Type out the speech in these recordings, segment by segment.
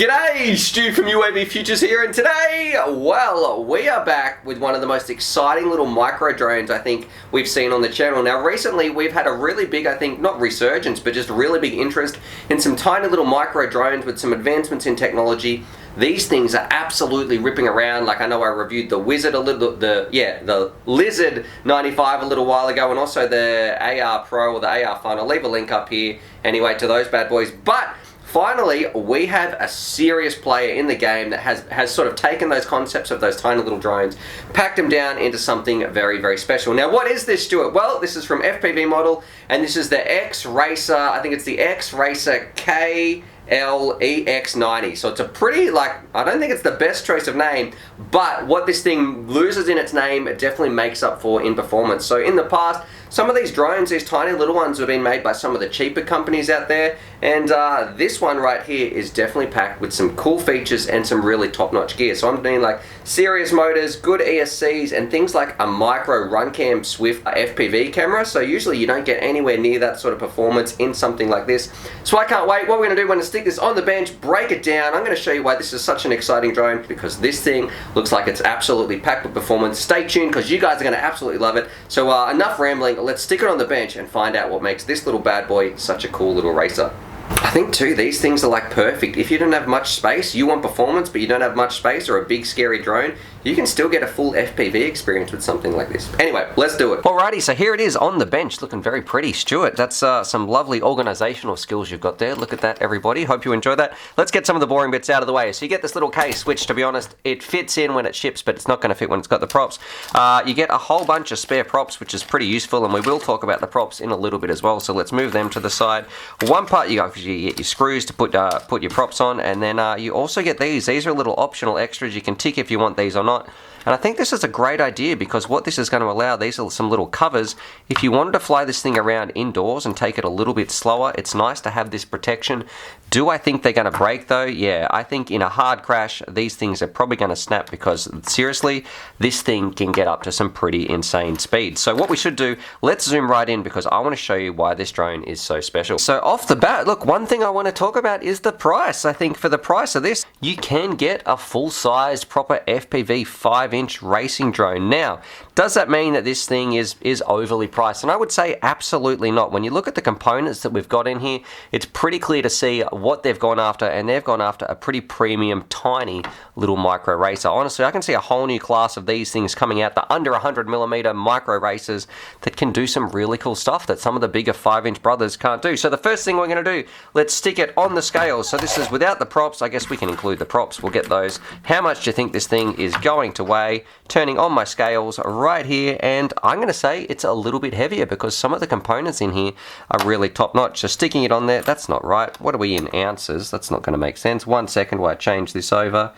G'day, Stu from UAVfutures here, and today, well, we are back with one of the most exciting little micro drones I think we've seen on the channel. Now, recently we've had a really big, I think, not resurgence, but just really big interest in some tiny little micro drones with some advancements in technology. These things are absolutely ripping around. Like, I know I reviewed the Wizard a little, the Lizard 95 a little while ago, and also the AR Pro or the AR Fun. I'll leave a link up here anyway to those bad boys. But finally, we have a serious player in the game that has sort of taken those concepts of those tiny little drones, packed them down into something very, very special. Now, what is this, Stuart? Well, this is from FPV Model, and this is the X-Racer, I think it's the X-Racer KL-EX90. So it's a pretty, like, I don't think it's the best choice of name, but what this thing loses in its name, it definitely makes up for in performance. So in the past, some of these drones, these tiny little ones, have been made by some of the cheaper companies out there, and this one right here is definitely packed with some cool features and some really top-notch gear. So I'm doing like serious motors, good ESCs, and things like a micro RunCam Swift FPV camera. So usually you don't get anywhere near that sort of performance in something like this. So I can't wait. What we're going to do, we're going to stick this on the bench, break it down. I'm going to show you why this is such an exciting drone, because this thing looks like it's absolutely packed with performance. Stay tuned, because you guys are going to absolutely love it. So enough rambling. Let's stick it on the bench and find out what makes this little bad boy such a cool little racer. I think too, these things are like perfect. If you don't have much space, you want performance, but you don't have much space, or a big scary drone, you can still get a full FPV experience with something like this. Anyway, let's do it. Alrighty, so here it is on the bench, looking very pretty. Stuart, that's some lovely organizational skills you've got there. Look at that, everybody. Hope you enjoy that. Let's get some of the boring bits out of the way. So you get this little case, which, to be honest, it fits in when it ships, but it's not going to fit when it's got the props. You get a whole bunch of spare props, which is pretty useful, and we will talk about the props in a little bit as well. So let's move them to the side. One part, you get your screws to put your props on, and then you also get these. These are little optional extras. You can tick if you want these or not. And I think this is a great idea, because what this is going to allow, these are some little covers. If you wanted to fly this thing around indoors and take it a little bit slower, it's nice to have this protection. Do I think they're going to break though? Yeah, I think in a hard crash, these things are probably going to snap, because seriously, this thing can get up to some pretty insane speed. So what we should do, let's zoom right in, because I want to show you why this drone is so special. So off the bat, look, one thing I want to talk about is the price. I think for the price of this, you can get a full-sized, proper FPV 5-inch racing drone. Now, does that mean that this thing is overly priced? And I would say absolutely not. When you look at the components that we've got in here, it's pretty clear to see what they've gone after, and they've gone after a pretty premium, tiny little micro racer. Honestly, I can see a whole new class of these things coming out, the under 100mm micro racers that can do some really cool stuff that some of the bigger 5-inch brothers can't do. So the first thing we're going to do, let's stick it on the scales. So this is without the props. I guess we can include the props. We'll get those. How much do you think this thing is going to weigh? Turning on my scales right here, and I'm going to say it's a little bit heavier, because some of the components in here are really top notch. So sticking it on there, that's not right. What are we in ounces? That's not going to make sense. 1 second while I change this over.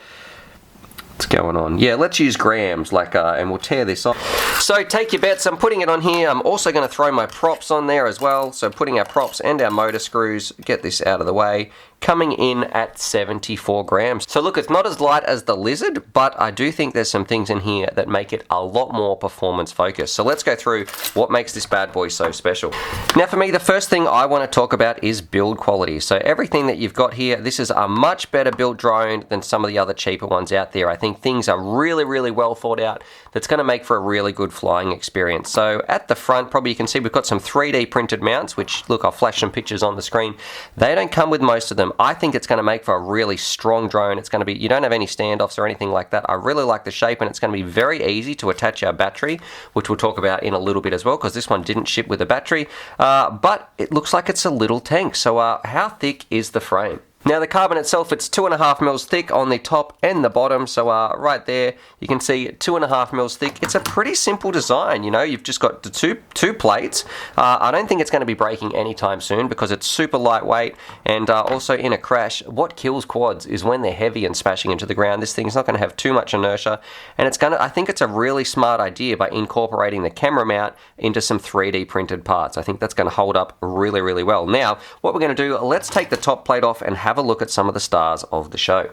What's going on? Yeah, let's use grams, like, and we'll tear this off. So take your bets. I'm putting it on here. I'm also going to throw my props on there as well. So putting our props and our motor screws, get this out of the way, coming in at 74 grams. So look, it's not as light as the Lizard, but I do think there's some things in here that make it a lot more performance focused. So let's go through what makes this bad boy so special. Now for me, the first thing I want to talk about is build quality. So everything that you've got here, this is a much better built drone than some of the other cheaper ones out there. I think things are really, really well thought out. That's going to make for a really good flying experience. So at the front, probably you can see we've got some 3D printed mounts, which, look, I'll flash some pictures on the screen. They don't come with most of them. I think it's going to make for a really strong drone. It's going to be, you don't have any standoffs or anything like that. I really like the shape, and it's going to be very easy to attach our battery, which we'll talk about in a little bit as well, because this one didn't ship with a battery, but it looks like it's a little tank. So how thick is the frame? Now the carbon itself, it's 2.5 mils thick on the top and the bottom. So right there, you can see 2.5 mils thick. It's a pretty simple design. You know, you've just got the two plates. I don't think it's going to be breaking anytime soon, because it's super lightweight, and also in a crash, what kills quads is when they're heavy and smashing into the ground. This thing's not going to have too much inertia, and it's going to, I think it's a really smart idea by incorporating the camera mount into some 3D printed parts. I think that's going to hold up really, really well. Now, what we're going to do, let's take the top plate off and have a look at some of the stars of the show.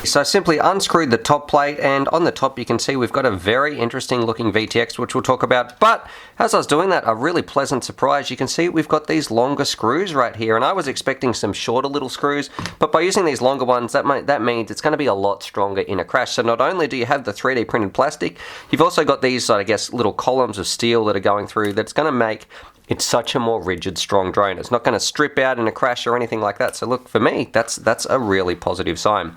So I simply unscrewed the top plate, and on the top you can see we've got a very interesting looking VTX, which we'll talk about. But as I was doing that, a really pleasant surprise, you can see we've got these longer screws right here, and I was expecting some shorter little screws, but by using these longer ones, that means it's going to be a lot stronger in a crash. So not only do you have the 3D printed plastic, you've also got these, I guess, little columns of steel that are going through that's going to make it's such a more rigid, strong drone. It's not going to strip out in a crash or anything like that. So look, for me, that's a really positive sign.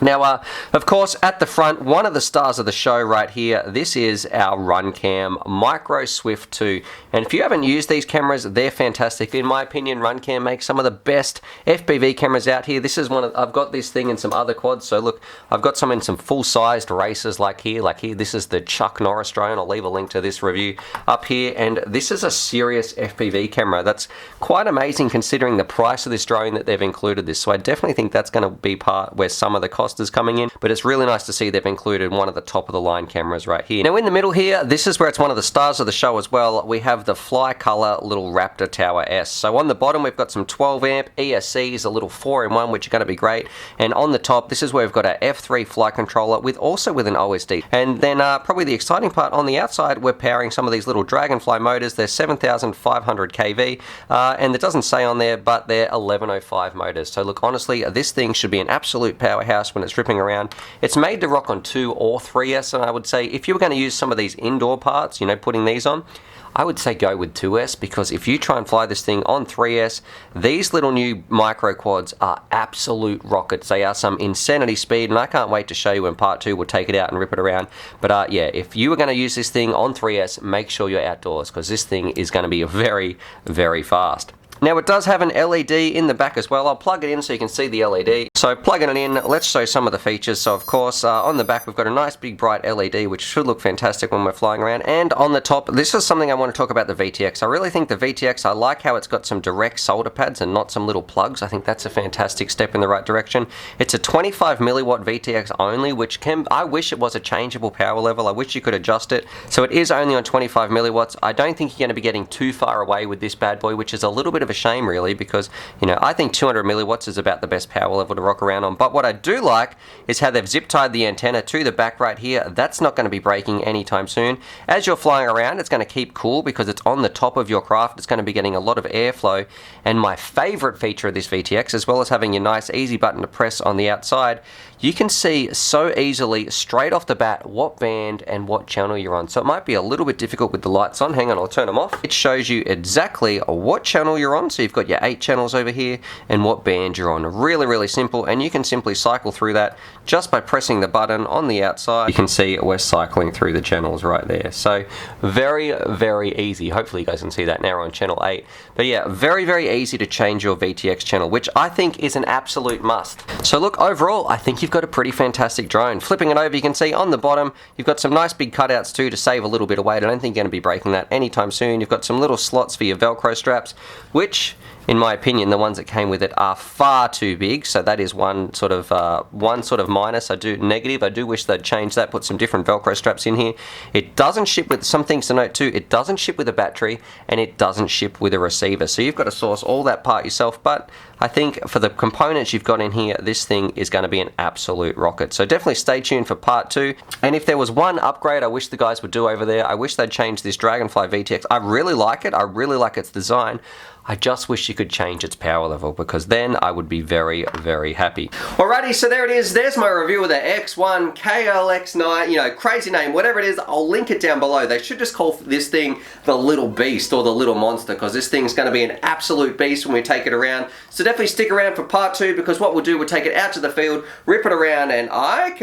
Now, of course, at the front, one of the stars of the show right here, this is our RunCam Micro Swift 2. And if you haven't used these cameras, they're fantastic. In my opinion, RunCam makes some of the best FPV cameras out here. This is I've got this thing in some other quads. So look, I've got some in some full-sized races like here. This is the Chuck Norris drone. I'll leave a link to this review up here. And this is a serious FPV camera. That's quite amazing considering the price of this drone that they've included this. So I definitely think that's going to be part where some of the cost is coming in, but it's really nice to see they've included one of the top of the line cameras right here. Now in the middle here, this is where it's one of the stars of the show as well. We have the Fly Color little Raptor Tower S. So on the bottom we've got some 12 amp ESCs, a little 4-in-1, which are going to be great. And on the top, this is where we've got our F3 flight controller with an OSD. And then probably the exciting part, on the outside, we're powering some of these little Dragonfly motors. They're 7,500 kV, and it doesn't say on there, but they're 1105 motors. So look, honestly, this thing should be an absolute powerhouse when it's ripping around. It's made to rock on 2 or 3S, and I would say if you were going to use some of these indoor parts, putting these on, I would say go with 2S, because if you try and fly this thing on 3S, these little new micro quads are absolute rockets. They are some insanity speed, and I can't wait to show you in part 2. We'll take it out and rip it around. But yeah, if you were going to use this thing on 3S, make sure you're outdoors, because this thing is going to be very, very fast. Now it does have an LED in the back as well. I'll plug it in so you can see the LED. So plugging it in, let's show some of the features. So of course, on the back we've got a nice big bright LED, which should look fantastic when we're flying around. And on the top, this is something I want to talk about, the VTX. I really think the VTX, I like how it's got some direct solder pads and not some little plugs. I think that's a fantastic step in the right direction. It's a 25 milliwatt VTX only, which I wish it was a changeable power level. I wish you could adjust it. So it is only on 25 milliwatts. I don't think you're going to be getting too far away with this bad boy, which is a little bit of a shame really, because I think 200 milliwatts is about the best power level to rock around on. But what I do like is how they've zip tied the antenna to the back right here. That's not going to be breaking anytime soon. As you're flying around, it's going to keep cool because it's on the top of your craft. It's going to be getting a lot of airflow. And my favorite feature of this VTX, as well as having your nice easy button to press on the outside, you can see so easily straight off the bat what band and what channel you're on. So it might be a little bit difficult with the lights on. Hang on, I'll turn them off. It shows you exactly what channel you're on. So you've got your 8 channels over here and what band you're on. Really, really simple, and you can simply cycle through that just by pressing the button on the outside. You can see we're cycling through the channels right there. So very, very easy. Hopefully you guys can see that now. We're on channel 8. But yeah, very, very easy to change your VTX channel, which I think is an absolute must. So look, overall, I think you've got a pretty fantastic drone. Flipping it over, you can see on the bottom, you've got some nice big cutouts too to save a little bit of weight. I don't think you're going to be breaking that anytime soon. You've got some little slots for your Velcro straps, which, in my opinion, the ones that came with it are far too big. So that is one sort of minus. Negative. I do wish they'd change that, put some different Velcro straps in here. It doesn't ship with, some things to note too, it doesn't ship with a battery and it doesn't ship with a receiver. So you've got to source all that part yourself, but I think for the components you've got in here, this thing is going to be an absolute rocket. So definitely stay tuned for part 2. And if there was one upgrade I wish the guys would do over there, I wish they'd change this Dragonfly VTX. I really like it. I really like its design. I just wish you could change its power level, because then I would be very, very happy. Alrighty, so there it is. There's my review of the X1 KL-EX90, crazy name, whatever it is, I'll link it down below. They should just call this thing the Little Beast or the Little Monster, because this thing's going to be an absolute beast when we take it around. So definitely stick around for part 2, because what we'll do, we'll take it out to the field, rip it around, and I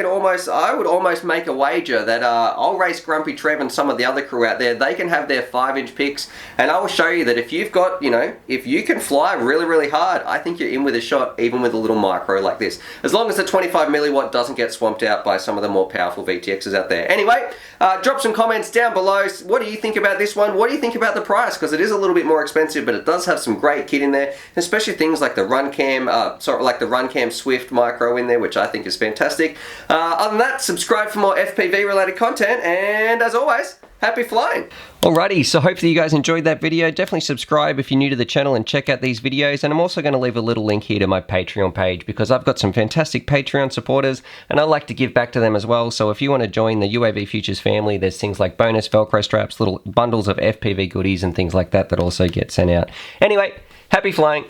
would almost make a wager that I'll race Grumpy Trev and some of the other crew out there. They can have their 5-inch picks, and I will show you that if you've got, if you can fly really, really hard, I think you're in with a shot, even with a little micro like this. As long as the 25 milliwatt doesn't get swamped out by some of the more powerful VTXs out there. Anyway, drop some comments down below. What do you think about this one? What do you think about the price? Because it is a little bit more expensive, but it does have some great kit in there, especially things like the RunCam Swift micro in there, which I think is fantastic. Other than that, subscribe for more FPV related content, and as always, happy flying. Alrighty, so hopefully you guys enjoyed that video. Definitely subscribe if you're new to the channel and check out these videos. And I'm also going to leave a little link here to my Patreon page because I've got some fantastic Patreon supporters and I like to give back to them as well. So if you want to join the UAVfutures family, there's things like bonus Velcro straps, little bundles of FPV goodies and things like that that also get sent out. Anyway, happy flying.